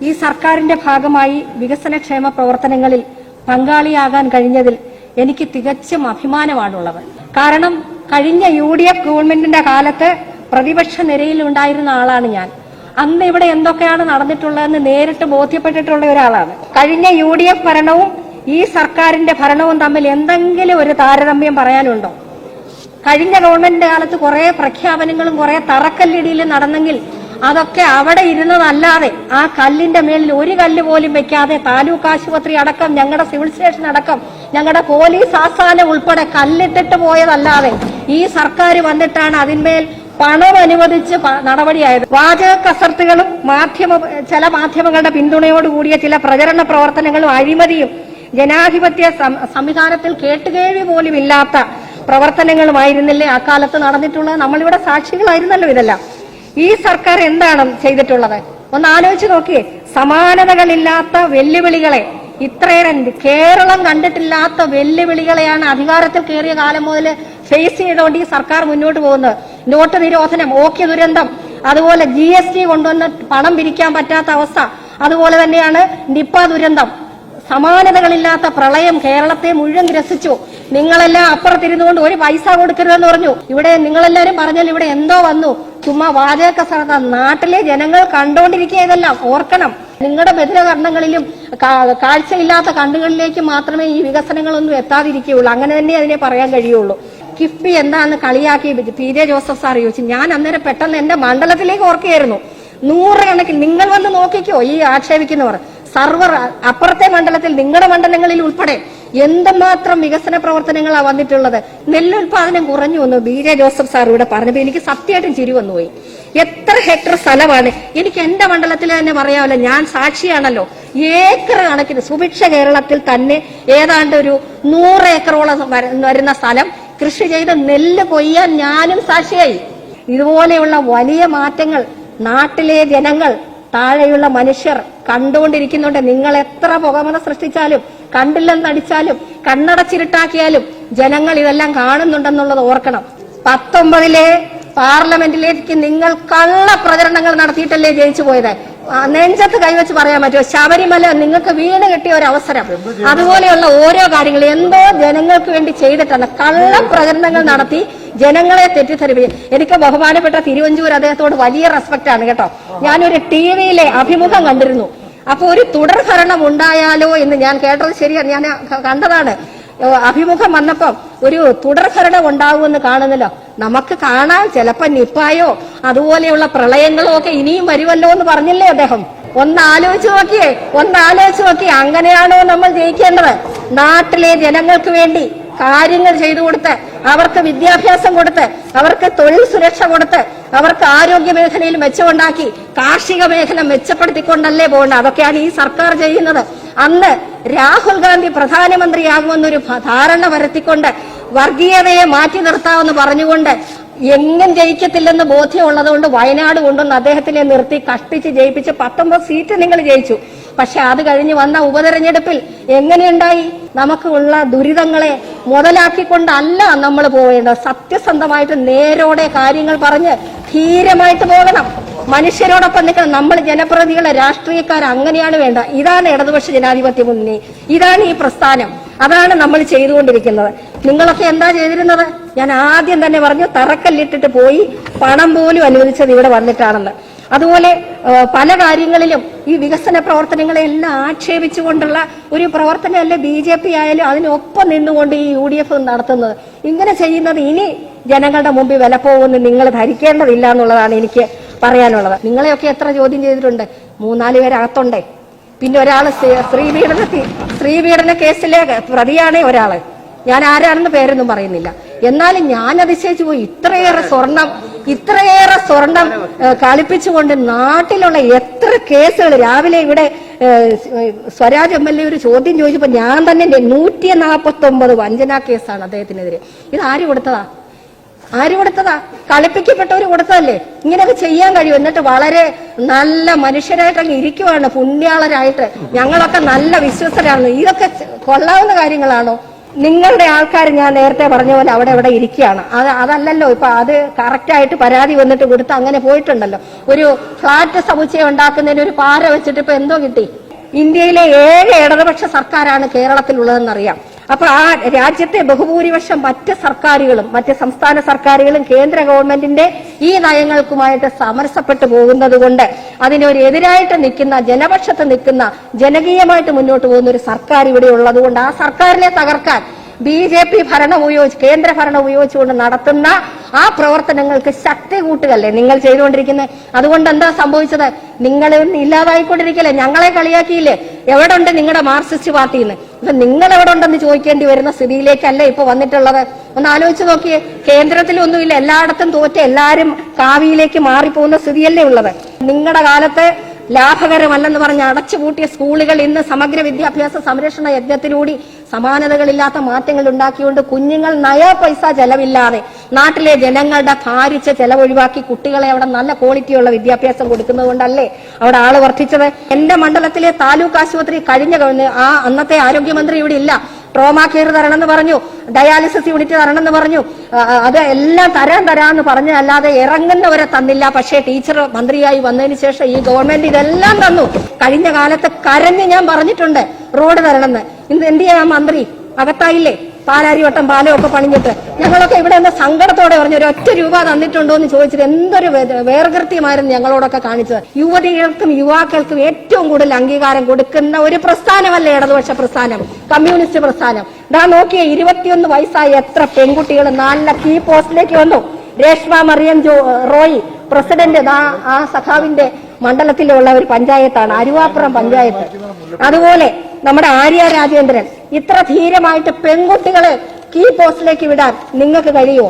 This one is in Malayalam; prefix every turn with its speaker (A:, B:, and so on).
A: ഈ സർക്കാരിന്റെ ഭാഗമായി വികസനക്ഷേമ പ്രവർത്തനങ്ങളിൽ പങ്കാളിയാകാൻ കഴിഞ്ഞതിൽ എനിക്ക് തികച്ചും അഭിമാനമാണുള്ളത്. കാരണം കഴിഞ്ഞ UDF ഗവൺമെന്റിന്റെ കാലത്ത് പ്രതിപക്ഷ നിരയിൽ ഉണ്ടായിരുന്ന ആളാണ് ഞാൻ. അന്ന് ഇവിടെ എന്തൊക്കെയാണ് നടന്നിട്ടുള്ളതെന്ന് നേരിട്ട് ബോധ്യപ്പെട്ടിട്ടുള്ള ഒരാളാണ്. കഴിഞ്ഞ UDF ഭരണവും ഈ സർക്കാരിന്റെ ഭരണവും തമ്മിൽ എന്തെങ്കിലും ഒരു താരതമ്യം പറയാനുണ്ടോ? കഴിഞ്ഞ ഗവൺമെന്റിന്റെ കാലത്ത് കുറെ പ്രഖ്യാപനങ്ങളും കുറെ തറക്കല്ലിടിയിലും നടന്നെങ്കിൽ അതൊക്കെ അവിടെ ഇരുന്നതല്ലാതെ ആ കല്ലിന്റെ മേലിൽ ഒരു കല്ല് പോലും വെക്കാതെ താലൂക്ക് ആശുപത്രി അടക്കം, ഞങ്ങളുടെ സിവിൽ സ്റ്റേഷൻ അടക്കം, ഞങ്ങളുടെ പോലീസ് ആസ്ഥാനം ഉൾപ്പെടെ കല്ലിട്ടിട്ട് പോയതല്ലാതെ ഈ സർക്കാർ വന്നിട്ടാണ് അതിന്മേൽ പണം അനുവദിച്ച് നടപടിയായത്. വാചക കസർത്തുകളും ചില മാധ്യമങ്ങളുടെ പിന്തുണയോടുകൂടിയ ചില പ്രചരണ പ്രവർത്തനങ്ങളും അഴിമതിയും ജനാധിപത്യ സംവിധാനത്തിൽ കേട്ടുകേഴ്വി പോലും ഇല്ലാത്ത പ്രവർത്തനങ്ങളുമായിരുന്നില്ലേ അക്കാലത്ത് നടന്നിട്ടുള്ളത്? നമ്മളിവിടെ സാക്ഷികളായിരുന്നല്ലോ ഇതെല്ലാം. ഈ സർക്കാർ എന്താണ് ചെയ്തിട്ടുള്ളത്? ഒന്ന് ആലോചിച്ച് നോക്കിയേ. സമാനതകളില്ലാത്ത വെല്ലുവിളികളെ, ഇത്രയേറെ കേരളം കണ്ടിട്ടില്ലാത്ത വെല്ലുവിളികളെയാണ് അധികാരത്തിൽ കയറിയ കാലം മുതൽ ഫേസ് ചെയ്തുകൊണ്ട് ഈ സർക്കാർ മുന്നോട്ട് പോകുന്നത്. നോട്ട് നിരോധനം, ഓഖി ദുരന്തം, അതുപോലെ GST കൊണ്ടുവന്ന് പണം പിരിക്കാൻ പറ്റാത്ത അവസ്ഥ, അതുപോലെ തന്നെയാണ് നിപ്പ ദുരന്തം. സമാനതകളില്ലാത്ത പ്രളയം കേരളത്തെ മുഴുവൻ ഗ്രസിച്ചു. നിങ്ങളെല്ലാം അപ്പുറത്തിരുന്നുകൊണ്ട് ഒരു പൈസ കൊടുക്കരുതെന്ന് പറഞ്ഞു. ഇവിടെ നിങ്ങളെല്ലാരും പറഞ്ഞാൽ ഇവിടെ എന്തോ വന്നു, ചുമ്മാ വാചക കസർത്ത. നാട്ടിലെ ജനങ്ങൾ കണ്ടോണ്ടിരിക്കുക. ഇതെല്ലാം ഓർക്കണം. നിങ്ങളുടെ ബധിരകർണങ്ങളിലും കാഴ്ചയില്ലാത്ത കണ്ണുകളിലേക്ക് മാത്രമേ ഈ വികസനങ്ങളൊന്നും എത്താതിരിക്കുകയുള്ളൂ. അങ്ങനെ തന്നെ അതിനെ പറയാൻ കഴിയുള്ളൂ. കിഫ്ബി എന്താണെന്ന് കളിയാക്കി PJ ജോസഫ് സാർ ചോദിച്ചു. ഞാൻ അന്നേരം പെട്ടെന്ന് എന്റെ മണ്ഡലത്തിലേക്ക് ഓർക്കുകയായിരുന്നു. 100 കണക്കിന് നിങ്ങൾ വന്ന് നോക്കിക്കോ ഈ ആക്ഷേപിക്കുന്നവർ. സർവർ അപ്പുറത്തെ മണ്ഡലത്തിൽ, നിങ്ങളുടെ മണ്ഡലങ്ങളിൽ ഉൾപ്പെടെ എന്തുമാത്രം വികസന പ്രവർത്തനങ്ങളാണ് വന്നിട്ടുള്ളത്. നെല്ലുൽപാദനം കുറഞ്ഞു വന്നു BJ ജോസഫ് സാർ ഇവിടെ പറഞ്ഞപ്പോൾ എനിക്ക് സത്യമായിട്ടും ചിരി വന്നുപോയി. എത്ര ഹെക്ടർ സ്ഥലമാണ്? എനിക്ക് എന്റെ മണ്ഡലത്തിൽ തന്നെ പറയാമല്ലോ, ഞാൻ സാക്ഷിയാണല്ലോ. ഏക്കർ കണക്കിന് സുഭിക്ഷ കേരളത്തിൽ തന്നെ ഏതാണ്ട് ഒരു 100 ഏക്കറോളം വരുന്ന സ്ഥലം കൃഷി ചെയ്ത് നെല്ല് കൊയ്യാൻ ഞാനും സാക്ഷിയായി. ഇതുപോലെയുള്ള വലിയ മാറ്റങ്ങൾ നാട്ടിലെ ജനങ്ങൾ, താഴെയുള്ള മനുഷ്യർ കണ്ടുകൊണ്ടിരിക്കുന്നുണ്ട്. നിങ്ങൾ എത്ര പുകമറ സൃഷ്ടിച്ചാലും, കണ്ടില്ലെന്നടിച്ചാലും, കണ്ണടച്ചിരുട്ടാക്കിയാലും ജനങ്ങൾ ഇതെല്ലാം കാണുന്നുണ്ടെന്നുള്ളത് ഓർക്കണം. 19 പാർലമെന്റിലേക്ക് നിങ്ങൾ കള്ള പ്രചരണങ്ങൾ നടത്തിയിട്ടല്ലേ ജയിച്ചു പോയത്. നെഞ്ചത്ത് കൈവച്ച് പറയാൻ പറ്റുമോ? ശബരിമല നിങ്ങൾക്ക് വീണ് കിട്ടിയ ഒരു അവസരം. അതുപോലെയുള്ള ഓരോ കാര്യങ്ങൾ എന്തോ ജനങ്ങൾക്ക് വേണ്ടി ചെയ്തിട്ടാണ്. കള്ള പ്രചരണങ്ങൾ നടത്തി ജനങ്ങളെ തെറ്റിദ്ധരിപ്പിക്കും. എനിക്ക് ബഹുമാനപ്പെട്ട തിരുവഞ്ചൂർ അദ്ദേഹത്തോട് വലിയ റെസ്പെക്ട് ആണ് കേട്ടോ. ഞാനൊരു TV-യിലെ അഭിമുഖം കണ്ടിരുന്നു. അപ്പൊ ഒരു തുടർഭരണം ഉണ്ടായാലോ എന്ന് ഞാൻ കേട്ടത് ശരിയാണ്, ഞാൻ കണ്ടതാണ്. അഭിമുഖം വന്നപ്പം ഒരു തുടർഭരണം ഉണ്ടാവുമെന്ന് കാണുന്നല്ലോ. നമുക്ക് കാണാം, ചിലപ്പോ നിപ്പായോ അതുപോലെയുള്ള പ്രളയങ്ങളോ ഒക്കെ ഇനിയും വരുമല്ലോ എന്ന് പറഞ്ഞില്ലേ അദ്ദേഹം. ഒന്ന് ആലോചിച്ച് നോക്കിയേ. അങ്ങനെയാണോ നമ്മൾ ജയിക്കേണ്ടത്? നാട്ടിലെ ജനങ്ങൾക്ക് വേണ്ടി കാര്യങ്ങൾ ചെയ്തു കൊടുത്ത്, അവർക്ക് വിദ്യാഭ്യാസം കൊടുത്ത്, അവർക്ക് തൊഴിൽ സുരക്ഷ കൊടുത്ത്, അവർക്ക് ആരോഗ്യ മേഖലയിൽ മെച്ചമുണ്ടാക്കി, കാർഷിക മേഖല മെച്ചപ്പെടുത്തിക്കൊണ്ടല്ലേ പോകേണ്ടത്. അതൊക്കെയാണ് ഈ സർക്കാർ ചെയ്യുന്നത്. അന്ന് രാഹുൽ ഗാന്ധി പ്രധാനമന്ത്രിയാകുമെന്നൊരു ധാരണ വരുത്തിക്കൊണ്ട് വർഗീയതയെ മാറ്റി നിർത്താമെന്ന് പറഞ്ഞുകൊണ്ട് എങ്ങും ജയിക്കത്തില്ലെന്ന് ബോധ്യമുള്ളതുകൊണ്ട് വയനാട് കൊണ്ടുവന്ന് അദ്ദേഹത്തിനെ നിർത്തി കഷ്ടിച്ച് ജയിപ്പിച്ച് 19 സീറ്റ് നിങ്ങൾ ജയിച്ചു. പക്ഷെ അത് കഴിഞ്ഞ് വന്ന ഉപതെരഞ്ഞെടുപ്പിൽ എങ്ങനെയുണ്ടായി? നമുക്കുള്ള ദുരിതങ്ങളെ മുതലാക്കിക്കൊണ്ടല്ല നമ്മൾ പോവേണ്ടത്. സത്യസന്ധമായിട്ട് നേരോടെ കാര്യങ്ങൾ പറഞ്ഞ് ധീരമായിട്ട് പോകണം. മനുഷ്യരോടൊപ്പം നിൽക്കണം. നമ്മൾ ജനപ്രതിനിധികളെ, രാഷ്ട്രീയക്കാർ അങ്ങനെയാണ് വേണ്ട. ഇതാണ് ഇടതുപക്ഷ ജനാധിപത്യ മുന്നണി, ഇതാണ് ഈ പ്രസ്ഥാനം, അതാണ് നമ്മൾ ചെയ്തുകൊണ്ടിരിക്കുന്നത്. നിങ്ങളൊക്കെ എന്താ ചെയ്തിരുന്നത്? ഞാൻ ആദ്യം തന്നെ പറഞ്ഞു, തറക്കല്ലിട്ടിട്ട് പോയി പണം പോലും അനുവദിച്ചത് ഇവിടെ വന്നിട്ടാണെന്ന്. അതുപോലെ പല കാര്യങ്ങളിലും ഈ വികസന പ്രവർത്തനങ്ങളെല്ലാം ആക്ഷേപിച്ചുകൊണ്ടുള്ള ഒരു പ്രവർത്തനമല്ലേ BJP ആയാലും അതിനൊപ്പം നിന്നുകൊണ്ട് ഈ UDF നടത്തുന്നത്. ഇങ്ങനെ ചെയ്യുന്നത് ഇനി ജനങ്ങളുടെ മുമ്പിൽ വില പോകുമെന്ന് നിങ്ങൾ ധരിക്കേണ്ടതില്ല എന്നുള്ളതാണ് എനിക്ക് പറയാനുള്ളത്. നിങ്ങളെയൊക്കെ എത്ര ചോദ്യം ചെയ്തിട്ടുണ്ട്? 3-4 പേരകത്തുണ്ടേ. പിന്നെ ഒരാള് സ്ത്രീപീഡന കേസിലെ പ്രതിയാണേ ഒരാള്. ഞാൻ ആരാണെന്ന് പേരൊന്നും പറയുന്നില്ല. എന്നാലും ഞാൻ അതിശയിച്ചു പോയി. ഇത്രയേറെ സ്വർണം കളിപ്പിച്ചുകൊണ്ട് നാട്ടിലുള്ള എത്ര കേസുകൾ. രാവിലെ ഇവിടെ സ്വരാജ് MLA ഒരു ചോദ്യം ചോദിച്ചപ്പോ ഞാൻ തന്നെ 149 വഞ്ചനാ കേസാണ് അദ്ദേഹത്തിനെതിരെ. ഇത് ആര് കൊടുത്തതാ? കളിപ്പിക്കപ്പെട്ടവര് കൊടുത്തതല്ലേ? ഇങ്ങനെയൊക്കെ ചെയ്യാൻ കഴിയും. എന്നിട്ട് വളരെ നല്ല മനുഷ്യരായിട്ട് അങ്ങ് ഇരിക്കുവാണ്, പുണ്യാളരായിട്ട്. ഞങ്ങളൊക്കെ നല്ല വിശ്വസ്തരാണ്. ഇതൊക്കെ കൊള്ളാവുന്ന കാര്യങ്ങളാണോ? നിങ്ങളുടെ ആൾക്കാർ ഞാൻ നേരത്തെ പറഞ്ഞ പോലെ അവിടെ ഇവിടെ ഇരിക്കുകയാണ്. അതല്ലല്ലോ ഇപ്പൊ അത് കറക്റ്റായിട്ട് പരാതി വന്നിട്ട് കൊടുത്ത് അങ്ങനെ പോയിട്ടുണ്ടല്ലോ. ഒരു ഫ്ളാറ്റ് സമുച്ചയം ഉണ്ടാക്കുന്നതിന് ഒരു പാര വെച്ചിട്ട് ഇപ്പൊ എന്തോ കിട്ടി? ഇന്ത്യയിലെ 7 ഇടതുപക്ഷ സർക്കാരാണ് കേരളത്തിലുള്ളതെന്നറിയാം. അപ്പൊ ആ രാജ്യത്തെ ബഹുഭൂരിപക്ഷം മറ്റ് സർക്കാരുകളും മറ്റ് സംസ്ഥാന സർക്കാരുകളും കേന്ദ്ര ഗവൺമെന്റിന്റെ ഈ നയങ്ങൾക്കുമായിട്ട് സമരസപ്പെട്ടു പോകുന്നത് കൊണ്ട് അതിനൊരു എതിരായിട്ട് നിൽക്കുന്ന, ജനപക്ഷത്ത് നിൽക്കുന്ന, ജനകീയമായിട്ട് മുന്നോട്ട് പോകുന്ന ഒരു സർക്കാർ ഇവിടെ ഉള്ളത് കൊണ്ട് ആ സർക്കാരിനെ തകർക്കാൻ BJP ഭരണം ഉപയോഗിച്ച്, കേന്ദ്ര ഭരണം ഉപയോഗിച്ചുകൊണ്ട് നടത്തുന്ന ആ പ്രവർത്തനങ്ങൾക്ക് ശക്തി കൂട്ടുകല്ലേ നിങ്ങൾ ചെയ്തുകൊണ്ടിരിക്കുന്നത്. അതുകൊണ്ട് എന്താ സംഭവിച്ചത്? നിങ്ങൾ ഇല്ലാതായിക്കൊണ്ടിരിക്കല്ലേ? ഞങ്ങളെ കളിയാക്കിയില്ലേ? എവിടെ ഉണ്ട് നിങ്ങളുടെ മാർക്സിസ്റ്റ് പാർട്ടിന്ന്? ഇപ്പൊ നിങ്ങൾ എവിടെ ഉണ്ടെന്ന് ചോദിക്കേണ്ടി വരുന്ന സ്ഥിതിയിലേക്കല്ലേ ഇപ്പൊ വന്നിട്ടുള്ളത്? ഒന്ന് ആലോചിച്ച് നോക്കിയേ. കേന്ദ്രത്തിലൊന്നുമില്ല, എല്ലായിടത്തും തോറ്റ് എല്ലാരും കാവിയിലേക്ക് മാറിപ്പോകുന്ന സ്ഥിതിയല്ലേ ഉള്ളത്. നിങ്ങളുടെ കാലത്ത് ലാഭകരമല്ലെന്ന് പറഞ്ഞ് അടച്ചുപൂട്ടിയ സ്കൂളുകൾ ഇന്ന് സമഗ്ര വിദ്യാഭ്യാസ സംരക്ഷണ യജ്ഞത്തിലൂടെ സമാനതകളില്ലാത്ത മാറ്റങ്ങൾ ഉണ്ടാക്കിക്കൊണ്ട് കുഞ്ഞുങ്ങൾ നയാ പൈസ ചെലവില്ലാതെ നാട്ടിലെ ജനങ്ങളുടെ ഭാരിച്ച ചെലവൊഴിവാക്കി കുട്ടികളെ അവിടെ നല്ല ക്വാളിറ്റിയുള്ള വിദ്യാഭ്യാസം കൊടുക്കുന്നത് കൊണ്ടല്ലേ അവിടെ ആള് വർദ്ധിച്ചത്. എന്റെ മണ്ഡലത്തിലെ താലൂക്ക് ആശുപത്രി കഴിഞ്ഞ അന്നത്തെ ആരോഗ്യമന്ത്രി ഇവിടെ ഇല്ല. ട്രോമാ കെയർ തരണമെന്ന് പറഞ്ഞു, ഡയാലിസിസ് യൂണിറ്റ് തരണമെന്ന് പറഞ്ഞു, അത് എല്ലാം തരാന്ന് പറഞ്ഞല്ലാതെ ഇറങ്ങുന്നവരെ തന്നില്ല. പക്ഷേ ടീച്ചർ മന്ത്രിയായി വന്നതിന് ശേഷം ഈ ഗവൺമെന്റ് ഇതെല്ലാം തന്നു. കഴിഞ്ഞ കാലത്ത് കരഞ്ഞ് ഞാൻ പറഞ്ഞിട്ടുണ്ട് റോഡ് തരണമെന്ന്. ഇന്ന് എന്ത് ചെയ്യാൻ മന്ത്രി അകത്തായില്ലേ? പാലാരിവട്ടം പാലമൊക്കെ പണിഞ്ഞിട്ട് ഞങ്ങളൊക്കെ ഇവിടെ നിന്ന് സങ്കടത്തോടെ പറഞ്ഞു, ഒരു ഒറ്റ രൂപ തന്നിട്ടുണ്ടോ എന്ന് ചോദിച്ചിട്ട് എന്തൊരു വേർകൃത്യമായിരുന്നു ഞങ്ങളോടൊക്കെ കാണിച്ചത്. യുവതികൾക്കും യുവാക്കൾക്കും ഏറ്റവും കൂടുതൽ അംഗീകാരം കൊടുക്കുന്ന ഒരു പ്രസ്ഥാനമല്ലേ ഇടതുപക്ഷ പ്രസ്ഥാനം, കമ്മ്യൂണിസ്റ്റ് പ്രസ്ഥാനം. ഞാൻ നോക്കിയ 21 വയസ്സായ എത്ര പെൺകുട്ടികൾ നല്ല കീ പോസ്റ്റിലേക്ക് വന്നു. രേഷ്മ മറിയം റോയി പ്രസിഡന്റ് ആ സഖാവിന്റെ മണ്ഡലത്തിലുള്ള ഒരു പഞ്ചായത്താണ് അരുവാപ്പുറം പഞ്ചായത്ത്. അതുപോലെ നമ്മുടെ ആര്യ രാജേന്ദ്രൻ. ഇത്ര ധീരമായിട്ട് പെൺകുട്ടികളെ കീ പോസ്റ്റിലേക്ക് വിടാൻ നിങ്ങൾക്ക് കഴിയുമോ?